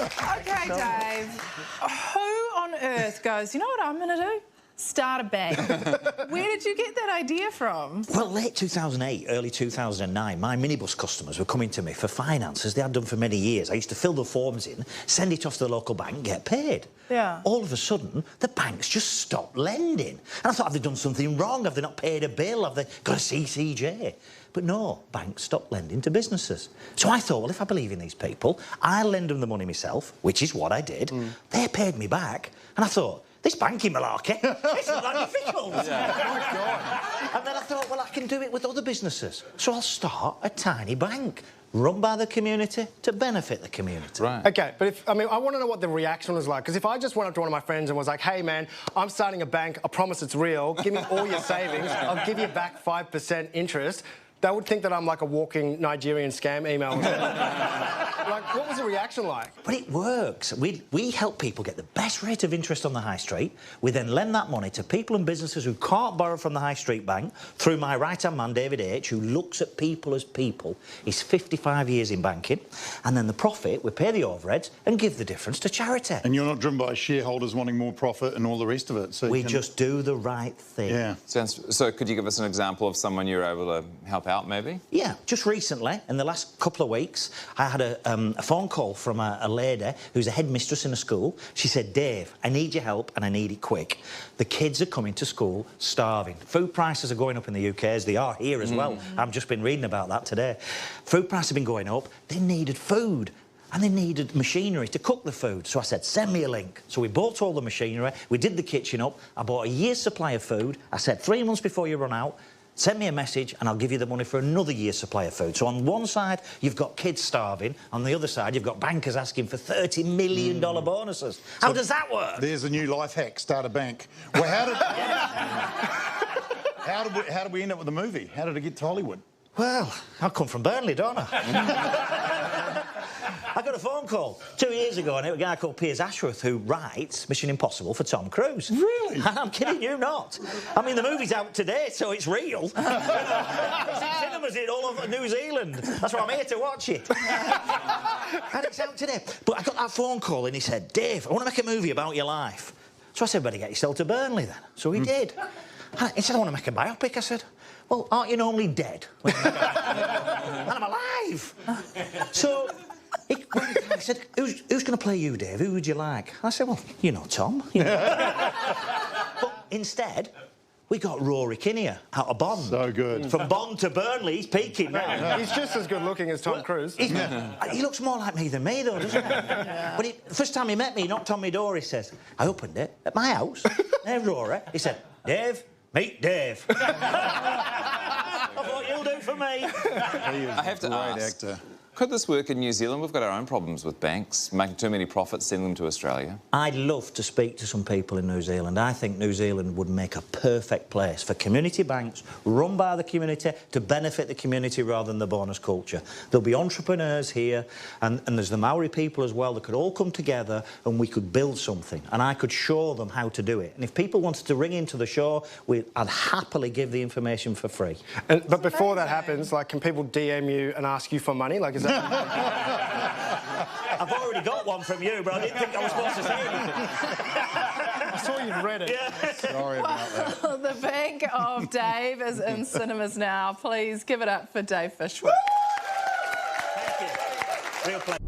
OK, Dave, who on earth goes, you know what I'm going to do? Start a bank. Where did you get that idea from? Well, late 2008, early 2009, my minibus customers were coming to me for finance, as they had done for many years. I used to fill the forms in, send it off to the local bank, get paid. Yeah. All of a sudden, the banks just stopped lending. And I thought, have they done something wrong? Have they not paid a bill? Have they got a CCJ? But no, banks stopped lending to businesses. So I thought, well, if I believe in these people, I'll lend them the money myself, which is what I did. They paid me back. And I thought, this banking malarkey, this is like difficult. Yeah. Oh, my God. And then I thought, well, I can do it with other businesses. So I'll start a tiny bank, run by the community to benefit the community. Right. OK, but I want to know what the reaction was like, because if I just went up to one of my friends and was like, hey, man, I'm starting a bank, I promise it's real, give me all your savings, I'll give you back 5% interest, they would think that I'm like a walking Nigerian scam email. Like, what was the reaction like? But it works. We help people get the best rate of interest on the high street. We then lend that money to people and businesses who can't borrow from the high street bank through my right-hand man, David H., who looks at people as people. He's 55 years in banking. And then the profit, we pay the overheads and give the difference to charity. And you're not driven by shareholders wanting more profit and all the rest of it. So we just do the right thing. Yeah. So could you give us an example of someone you were able to help out, maybe? Yeah, just recently, in the last couple of weeks, I had a phone call from a lady who's a headmistress in a school. She said, Dave, I need your help and I need it quick. The kids are coming to school starving. Food prices are going up in the UK, as they are here as well. I've just been reading about that today. Food prices have been going up. They needed food. And they needed machinery to cook the food. So I said, send me a link. So we bought all the machinery, we did the kitchen up, I bought a year's supply of food. I said, 3 months before you run out, send me a message and I'll give you the money for another year's supply of food. So on one side, you've got kids starving. On the other side, you've got bankers asking for $30 million bonuses. How does that work? There's a new life hack, start a bank. Well, how did we end up with the movie? How did it get to Hollywood? Well, I come from Burnley, don't I? I got a phone call 2 years ago, and it was a guy called Piers Ashworth who writes Mission Impossible for Tom Cruise. Really? I'm kidding you not. I mean, the movie's out today, so it's real. It's in cinemas all over New Zealand. That's why I'm here to watch it. And it's out today. But I got that phone call, and he said, Dave, I want to make a movie about your life. So I said, better get yourself to Burnley then. So he did. And he said, I want to make a biopic. I said, well, aren't you normally dead? And I'm alive. So he said, who's going to play you, Dave? Who would you like? I said, well, you know, Tom. You know. But instead, we got Rory Kinnear out of Bond. So good. From Bond to Burnley, he's peaking now. He's just as good looking as Tom Cruise. He looks more like me than me, though, doesn't he? Yeah. But the first time he met me, he knocked on my door, he says, I opened it at my house. There's Rory. He said, Dave, meet Dave. I thought you'll do for me. I have to ask, could this work in New Zealand? We've got our own problems with banks, making too many profits, sending them to Australia. I'd love to speak to some people in New Zealand. I think New Zealand would make a perfect place for community banks run by the community to benefit the community rather than the bonus culture. There'll be entrepreneurs here, and there's the Maori people as well that could all come together and we could build something, and I could show them how to do it. And if people wanted to ring into the show, I'd happily give the information for free. But before that happens, like, can people DM you and ask you for money? Like, is that... I've already got one from you, but I didn't think I was supposed to say anything. I saw you'd read it. Yeah. Sorry about that. The Bank of Dave is in cinemas now. Please give it up for Dave Fishwick. Thank you. Real pleasure.